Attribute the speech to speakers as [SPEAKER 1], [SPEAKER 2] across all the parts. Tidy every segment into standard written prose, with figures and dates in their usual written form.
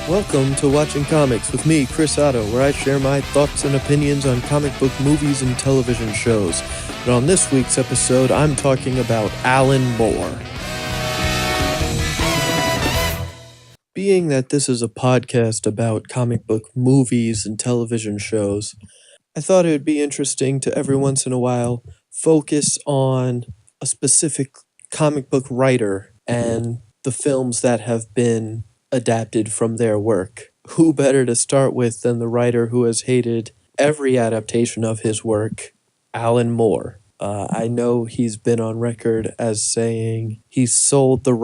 [SPEAKER 1] Welcome to Watching Comics with me, Chris Otto, where I share my thoughts and opinions on comic book movies and television shows. And on this week's episode, I'm talking about Alan Moore. Being that this is a podcast about comic book movies and television shows, I thought it would be interesting to every once in a while focus on a specific comic book writer and the films that have been adapted from their work. Who better to start with than the writer who has hated every adaptation of his work, Alan Moore. I know he's been on record as saying he sold the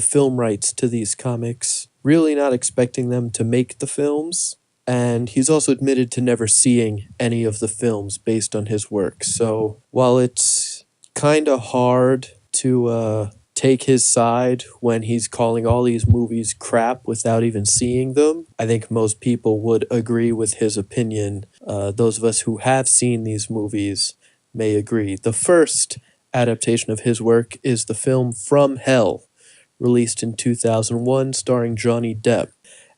[SPEAKER 1] film rights to these comics, really not expecting them to make the films. And he's also admitted to never seeing any of the films based on his work. So while it's kind of hard to take his side when he's calling all these movies crap without even seeing them, I think most people would agree with his opinion. Those of us who have seen these movies may agree. The first adaptation of his work is the film From Hell, released in 2001, starring Johnny Depp.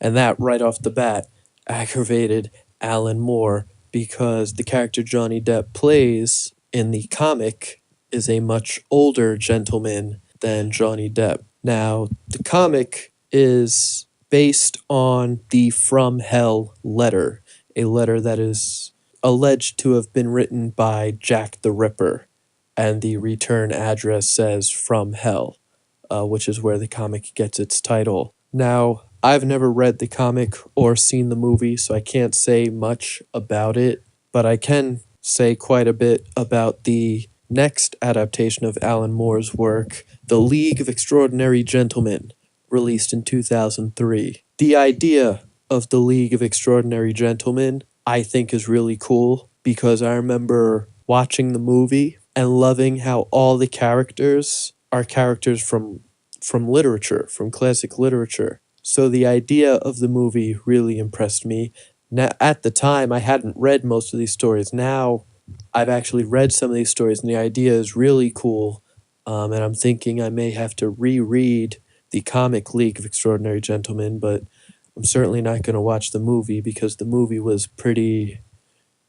[SPEAKER 1] And that, right off the bat, aggravated Alan Moore because the character Johnny Depp plays in the comic is a much older gentleman than Johnny Depp. Now, the comic is based on the From Hell letter, a letter that is alleged to have been written by Jack the Ripper, and the return address says From Hell, which is where the comic gets its title. Now, I've never read the comic or seen the movie, so I can't say much about it, but I can say quite a bit about the next adaptation of Alan Moore's work, The League of Extraordinary Gentlemen, released in 2003. The idea of The League of Extraordinary Gentlemen, I think, is really cool because I remember watching the movie and loving how all the characters are characters from literature, from classic literature. So the idea of the movie really impressed me. Now, at the time, I hadn't read most of these stories. Now, I've actually read some of these stories, and the idea is really cool. And I'm thinking I may have to reread the comic League of Extraordinary Gentlemen, but I'm certainly not going to watch the movie because the movie was pretty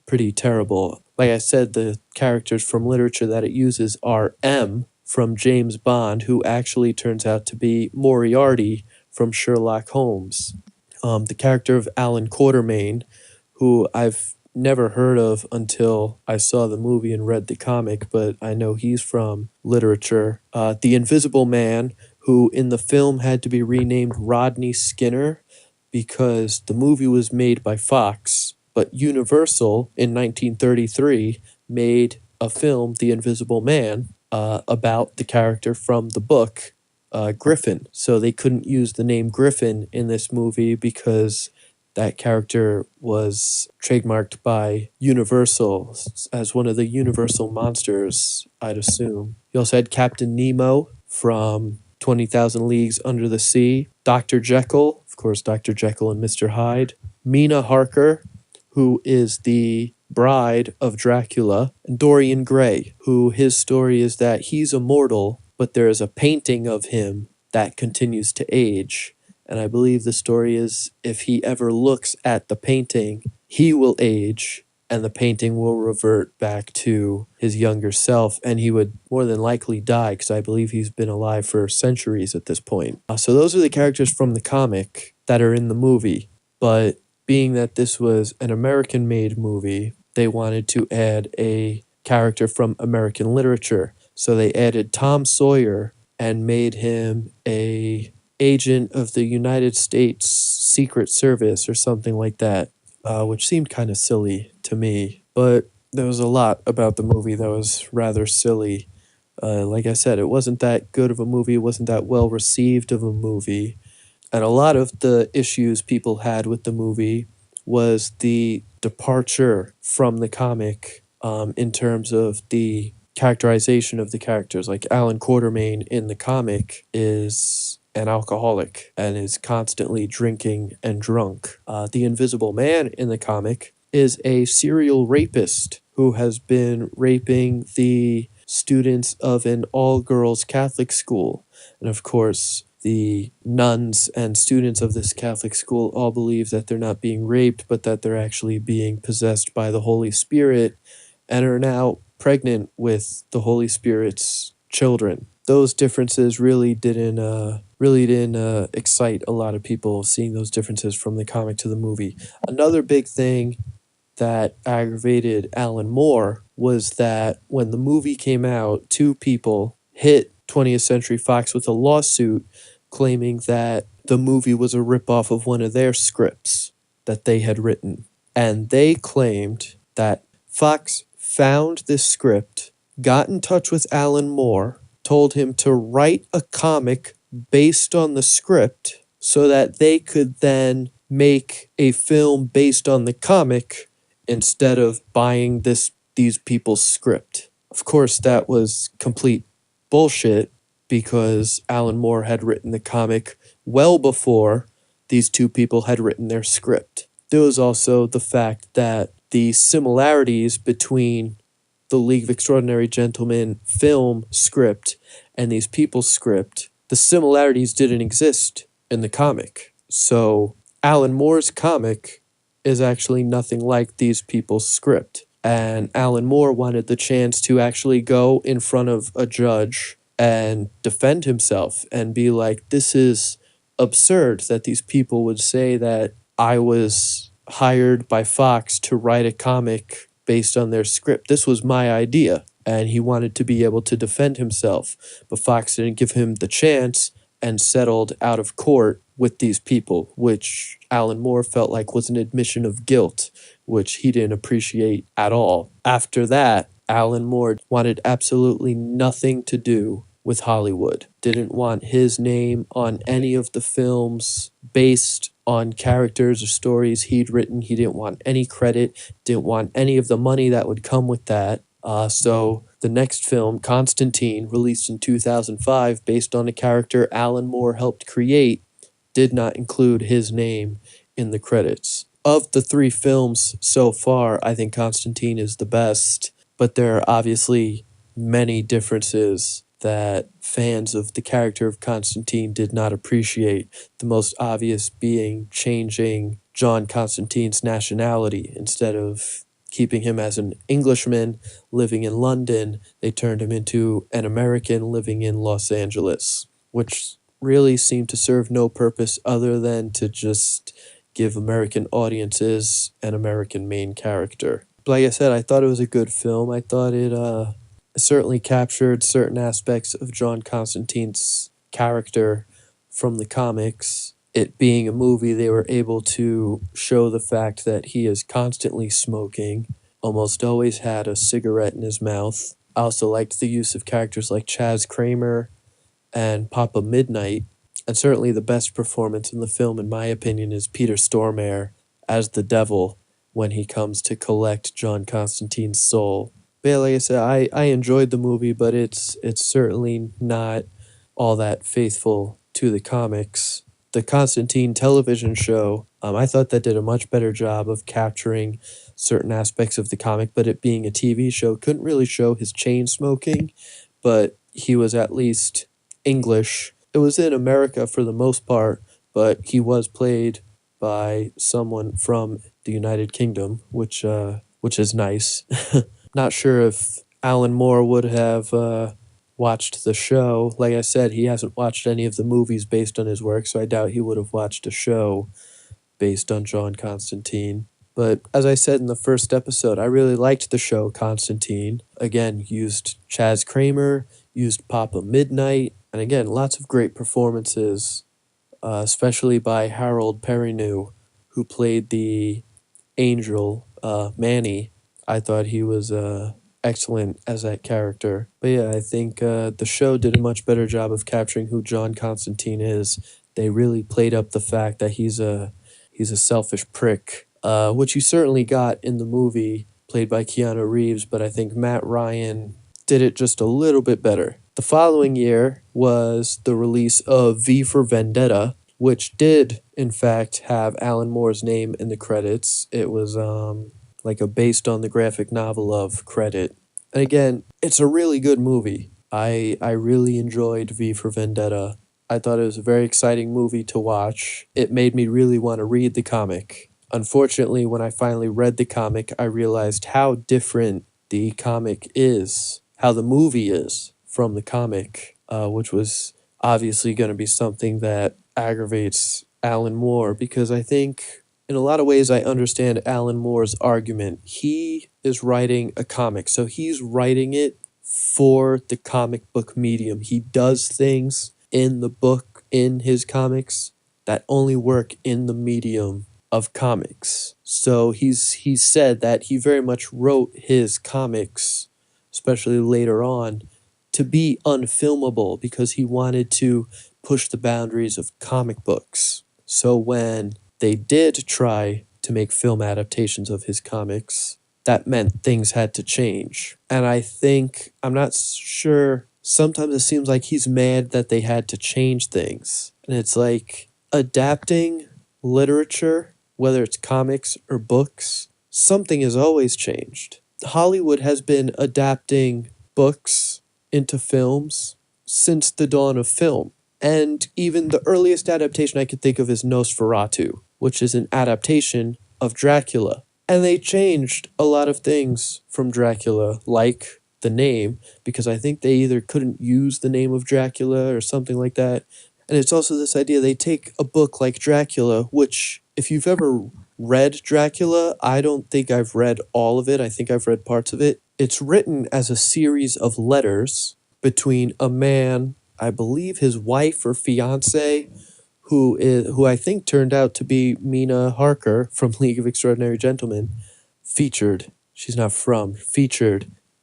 [SPEAKER 1] terrible. Like I said, the characters from literature that it uses are M from James Bond, who actually turns out to be Moriarty from Sherlock Holmes. The character of Alan Quatermain, who I've never heard of until I saw the movie and read the comic, but I know he's from literature. The Invisible Man, who in the film had to be renamed Rodney Skinner because the movie was made by Fox, but Universal in 1933 made a film, The Invisible Man, about the character from the book Griffin. So they couldn't use the name Griffin in this movie because that character was trademarked by Universal as one of the Universal monsters, I'd assume. You also had Captain Nemo from 20,000 Leagues Under the Sea. Dr. Jekyll, of course, Dr. Jekyll and Mr. Hyde. Mina Harker, who is the bride of Dracula. And Dorian Gray, who his story is that he's immortal, but there is a painting of him that continues to age. And I believe the story is if he ever looks at the painting, he will age and the painting will revert back to his younger self, and he would more than likely die because I believe he's been alive for centuries at this point. So those are the characters from the comic that are in the movie. But being that this was an American-made movie, they wanted to add a character from American literature. So they added Tom Sawyer and made him a agent of the United States Secret Service or something like that, which seemed kind of silly to me. But there was a lot about the movie that was rather silly. Like I said, it wasn't that good of a movie. It wasn't that well received of a movie. And a lot of the issues people had with the movie was the departure from the comic in terms of the characterization of the characters. Like Alan Quatermain in the comic is an alcoholic and is constantly drinking and drunk. The Invisible Man in the comic is a serial rapist who has been raping the students of an all-girls Catholic school. And of course, the nuns and students of this Catholic school all believe that they're not being raped, but that they're actually being possessed by the Holy Spirit and are now pregnant with the Holy Spirit's children. Those differences really didn't excite a lot of people seeing those differences from the comic to the movie. Another big thing that aggravated Alan Moore was that when the movie came out, two people hit 20th Century Fox with a lawsuit claiming that the movie was a ripoff of one of their scripts that they had written. And they claimed that Fox found this script, got in touch with Alan Moore, told him to write a comic based on the script so that they could then make a film based on the comic instead of buying these people's script. Of course, that was complete bullshit because Alan Moore had written the comic well before these two people had written their script. There was also the fact that the similarities between the League of Extraordinary Gentlemen film script and these people's script, the similarities didn't exist in the comic. So Alan Moore's comic is actually nothing like these people's script. And Alan Moore wanted the chance to actually go in front of a judge and defend himself and be like, this is absurd that these people would say that I was hired by Fox to write a comic based on their script. This was my idea. And he wanted to be able to defend himself. But Fox didn't give him the chance and settled out of court with these people, which Alan Moore felt like was an admission of guilt, which he didn't appreciate at all. After that, Alan Moore wanted absolutely nothing to do with Hollywood. Didn't want his name on any of the films based on characters or stories he'd written. He didn't want any credit, didn't want any of the money that would come with that. So the next film, Constantine, released in 2005, based on a character Alan Moore helped create, did not include his name in the credits. Of the three films so far, I think Constantine is the best, but there are obviously many differences that fans of the character of Constantine did not appreciate, the most obvious being changing John Constantine's nationality. Instead of keeping him as an Englishman living in London, they turned him into an American living in Los Angeles, which really seemed to serve no purpose other than to just give American audiences an American main character. But like I said, I thought it was a good film. I thought it certainly captured certain aspects of John Constantine's character from the comics. It being a movie, they were able to show the fact that he is constantly smoking, almost always had a cigarette in his mouth. I also liked the use of characters like Chaz Kramer and Papa Midnight, and certainly the best performance in the film, in my opinion, is Peter Stormare as the devil when he comes to collect John Constantine's soul. But yeah, like I said, I enjoyed the movie, but it's certainly not all that faithful to the comics. The Constantine television show, I thought that did a much better job of capturing certain aspects of the comic, but it being a TV show, couldn't really show his chain smoking, but he was at least English. It was in America for the most part, but he was played by someone from the United Kingdom, which is nice. Not sure if Alan Moore would have watched the show. Like I said, he hasn't watched any of the movies based on his work, so I doubt he would have watched a show based on John Constantine. But as I said in the first episode, I really liked the show Constantine. Again, used Chaz Kramer, used Papa Midnight, and again, lots of great performances, especially by Harold Perrineau, who played the angel, Manny. I thought he was excellent as that character. But yeah, I think the show did a much better job of capturing who John Constantine is. They really played up the fact that he's a selfish prick, which you certainly got in the movie played by Keanu Reeves, but I think Matt Ryan did it just a little bit better. The following year was the release of V for Vendetta, which did, in fact, have Alan Moore's name in the credits. It was like a based on the graphic novel of credit. And again, it's a really good movie. I really enjoyed V for Vendetta. I thought it was a very exciting movie to watch. It made me really want to read the comic. Unfortunately, when I finally read the comic, I realized how different the comic is, how the movie is from the comic, which was obviously going to be something that aggravates Alan Moore because I think in a lot of ways I understand Alan Moore's argument. He is writing a comic, so he's writing it for the comic book medium. He does things in the book, in his comics, that only work in the medium of comics. So he's said that he very much wrote his comics, especially later on, to be unfilmable because he wanted to push the boundaries of comic books. So when they did try to make film adaptations of his comics, that meant things had to change. And I think, I'm not sure, sometimes it seems like he's mad that they had to change things. And it's like adapting literature, whether it's comics or books, something has always changed. Hollywood has been adapting books into films since the dawn of film. And even the earliest adaptation I could think of is Nosferatu, which is an adaptation of Dracula. And they changed a lot of things from Dracula, like the name, because I think they either couldn't use the name of Dracula or something like that. And it's also this idea they take a book like Dracula, which, if you've ever read Dracula, I don't think I've read all of it. I think I've read parts of it. It's written as a series of letters between a man, I believe his wife or fiance, who I think turned out to be Mina Harker from League of Extraordinary Gentlemen, featured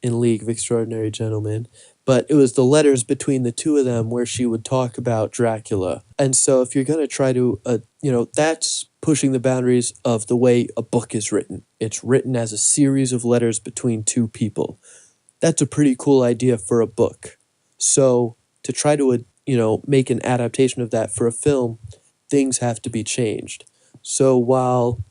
[SPEAKER 1] in League of Extraordinary Gentlemen. But it was the letters between the two of them where she would talk about Dracula. And so if you're going to try to, that's pushing the boundaries of the way a book is written. It's written as a series of letters between two people. That's a pretty cool idea for a book. So to try to, make an adaptation of that for a film, things have to be changed. So while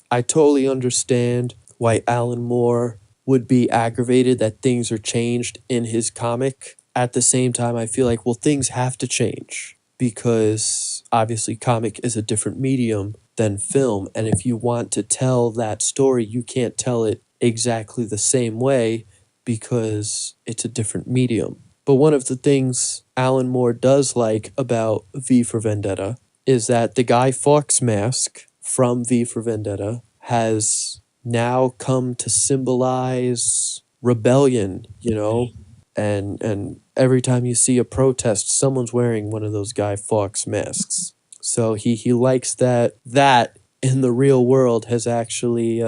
[SPEAKER 1] I totally understand why Alan Moore would be aggravated that things are changed in his comic, at the same time, I feel like, well, things have to change because obviously comic is a different medium than film. And if you want to tell that story, you can't tell it exactly the same way because it's a different medium. But one of the things Alan Moore does like about V for Vendetta is that the Guy Fawkes mask from V for Vendetta has now come to symbolize rebellion, and every time you see a protest, someone's wearing one of those Guy Fawkes masks. So he likes that in the real world has actually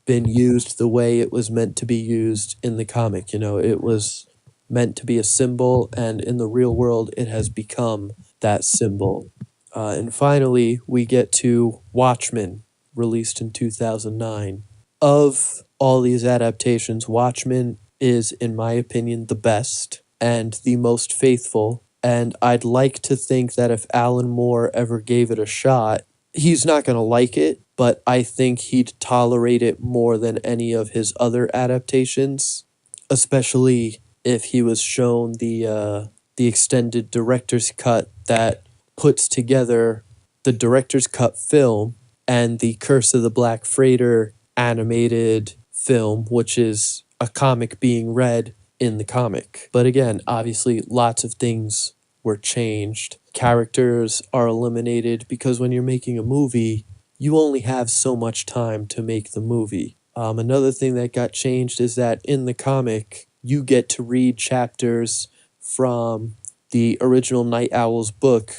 [SPEAKER 1] been used the way it was meant to be used in the comic. It was meant to be a symbol, and in the real world, it has become that symbol. And finally, we get to Watchmen, released in 2009. Of all these adaptations, Watchmen is, in my opinion, the best and the most faithful. And I'd like to think that if Alan Moore ever gave it a shot, he's not going to like it, but I think he'd tolerate it more than any of his other adaptations, especially if he was shown the extended director's cut that puts together the director's cut film and the Curse of the Black Freighter animated film, which is a comic being read in the comic. But again, obviously, lots of things were changed. Characters are eliminated because when you're making a movie, you only have so much time to make the movie. Another thing that got changed is that in the comic, you get to read chapters from the original Night Owl's book,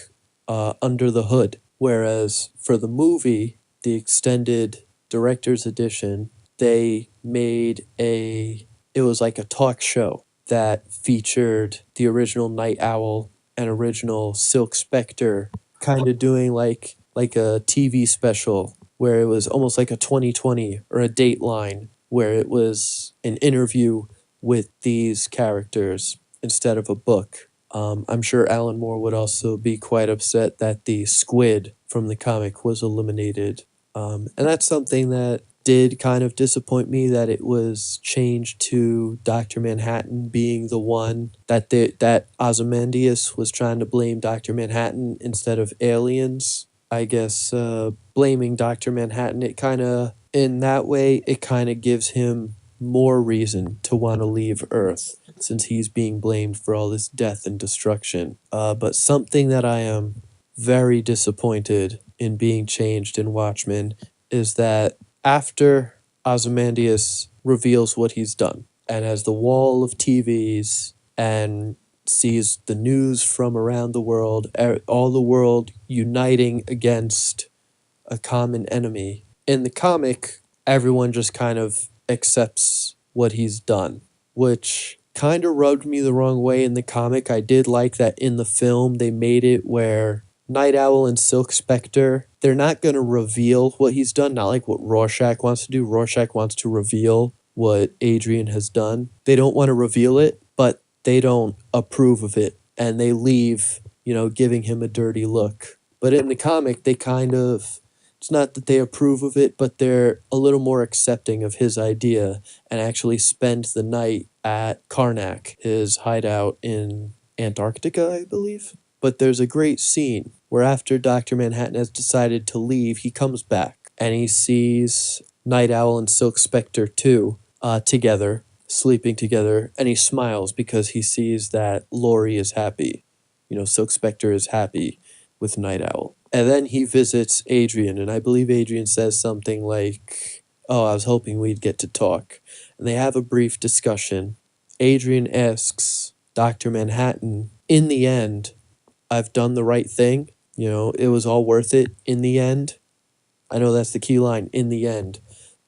[SPEAKER 1] Under the Hood. Whereas for the movie, the extended director's edition, they made it was like a talk show that featured the original Night Owl and original Silk Spectre kind of doing like a TV special where it was almost like a 2020 or a Dateline where it was an interview with these characters instead of a book. I'm sure Alan Moore would also be quite upset that the squid from the comic was eliminated. And that's something that did kind of disappoint me that it was changed to Dr. Manhattan being the one that Ozymandias was trying to blame Dr. Manhattan instead of aliens. I guess blaming Dr. Manhattan, it kind of, in that way, it kind of gives him more reason to want to leave Earth since he's being blamed for all this death and destruction. But something that I am very disappointed in being changed in Watchmen is that after Ozymandias reveals what he's done and has the wall of TVs and sees the news from around the world, all the world uniting against a common enemy. In the comic, everyone just kind of accepts what he's done, which kind of rubbed me the wrong way in the comic. I did like that in the film they made it where Night Owl and Silk Spectre, they're not going to reveal what he's done, not like what Rorschach wants to do. Rorschach wants to reveal what Adrian has done. They don't want to reveal it, but they don't approve of it, and they leave, giving him a dirty look. But in the comic, they kind of, it's not that they approve of it, but they're a little more accepting of his idea and actually spend the night at Karnak, his hideout in Antarctica, I believe. But there's a great scene where after Dr. Manhattan has decided to leave, he comes back and he sees Night Owl and Silk Spectre too, together, sleeping together, and he smiles because he sees that Laurie is happy. Silk Spectre is happy with Night Owl. And then he visits Adrian, and I believe Adrian says something like, "Oh, I was hoping we'd get to talk." And they have a brief discussion. Adrian asks Dr. Manhattan, in the end, I've done the right thing. It was all worth it in the end. I know that's the key line, in the end.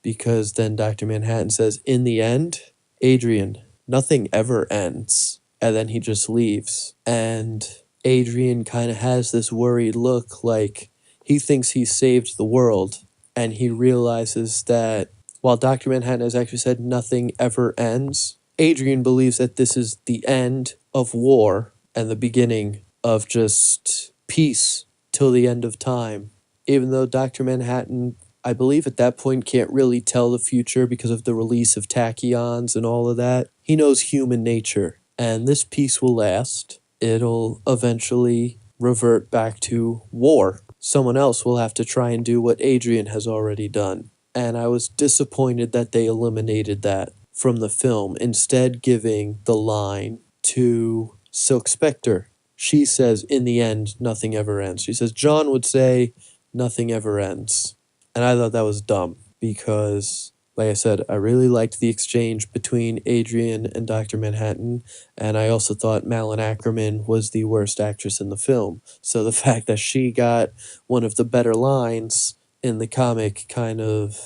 [SPEAKER 1] Because then Dr. Manhattan says, in the end, Adrian, nothing ever ends. And then he just leaves. And Adrian kind of has this worried look like he thinks he saved the world. And he realizes that while Dr. Manhattan has actually said nothing ever ends, Adrian believes that this is the end of war and the beginning of just peace till the end of time. Even though Dr. Manhattan, I believe at that point, can't really tell the future because of the release of tachyons and all of that, he knows human nature. And this peace will last. It'll eventually revert back to war. Someone else will have to try and do what Adrian has already done. And I was disappointed that they eliminated that from the film, instead giving the line to Silk Spectre. She says, in the end, nothing ever ends. She says, John would say, nothing ever ends. And I thought that was dumb because, like I said, I really liked the exchange between Adrian and Dr. Manhattan, and I also thought Malin Ackerman was the worst actress in the film. So the fact that she got one of the better lines in the comic kind of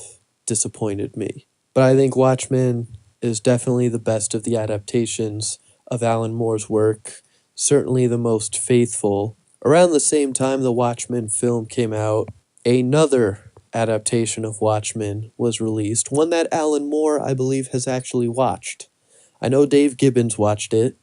[SPEAKER 1] disappointed me. But I think Watchmen is definitely the best of the adaptations of Alan Moore's work, certainly the most faithful. Around the same time the Watchmen film came out, another adaptation of Watchmen was released, one that Alan Moore, I believe, has actually watched. I know Dave Gibbons watched it,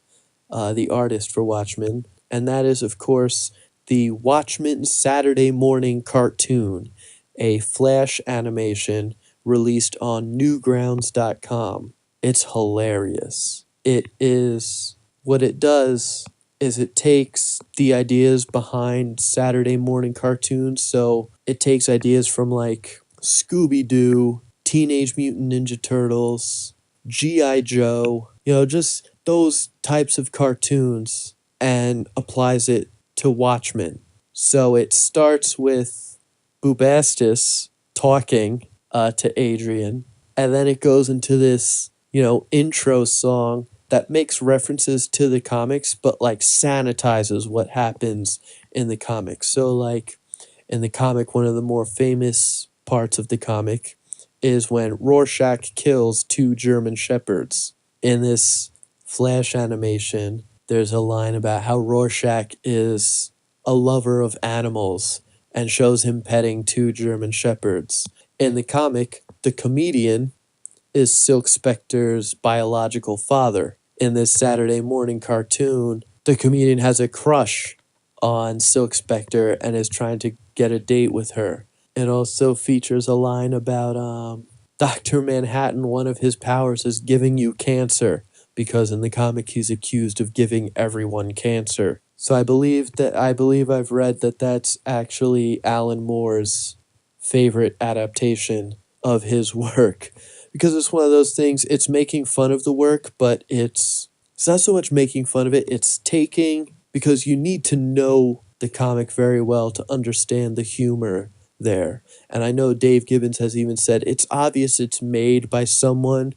[SPEAKER 1] the artist for Watchmen, and that is, of course, the Watchmen Saturday Morning Cartoon, a Flash animation released on Newgrounds.com. It's hilarious. What it does is it takes the ideas behind Saturday morning cartoons. So it takes ideas from like Scooby-Doo, Teenage Mutant Ninja Turtles, G.I. Joe, just those types of cartoons, and applies it to Watchmen. So it starts with Bubastis talking to Adrian, and then it goes into this, intro song that makes references to the comics, but like sanitizes what happens in the comics. So like in the comic, one of the more famous parts of the comic is when Rorschach kills two German shepherds. In this Flash animation, there's a line about how Rorschach is a lover of animals and shows him petting two German shepherds. In the comic, the comedian is Silk Spectre's biological father. In this Saturday morning cartoon, the comedian has a crush on Silk Spectre and is trying to get a date with her. It also features a line about Dr. Manhattan, one of his powers is giving you cancer, because in the comic he's accused of giving everyone cancer. So I believe I've read that that's actually Alan Moore's favorite adaptation of his work, because it's one of those things, it's making fun of the work, but it's not so much making fun of it, it's taking, because you need to know the comic very well to understand the humor there. And I know Dave Gibbons has even said it's obvious it's made by someone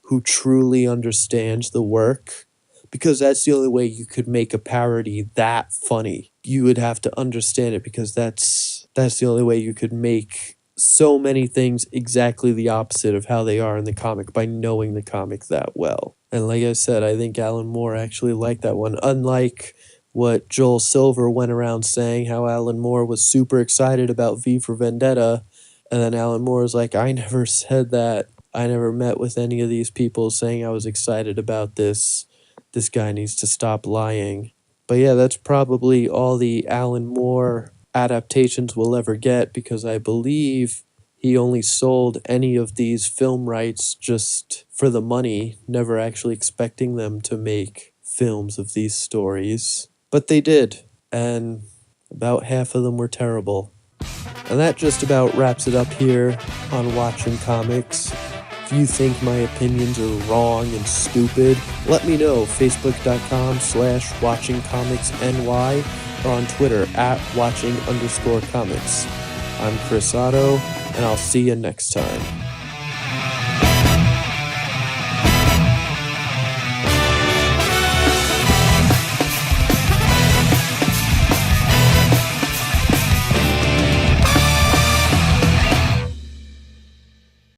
[SPEAKER 1] who truly understands the work, because that's the only way you could make a parody that funny. You would have to understand it, because that's the only way you could make so many things exactly the opposite of how they are in the comic, by knowing the comic that well. And like I said, I think Alan Moore actually liked that one. Unlike what Joel Silver went around saying, how Alan Moore was super excited about V for Vendetta, and then Alan Moore was like, I never said that. I never met with any of these people saying I was excited about this. This guy needs to stop lying. But yeah, that's probably all the Alan Moore adaptations we'll ever get, because I believe he only sold any of these film rights just for the money, never actually expecting them to make films of these stories. But they did, and about half of them were terrible. And that just about wraps it up here on Watching Comics. If you think my opinions are wrong and stupid, let me know. Facebook.com/WatchingComicsNY or on Twitter @watching_comics. I'm Chris Otto, and I'll see you next time.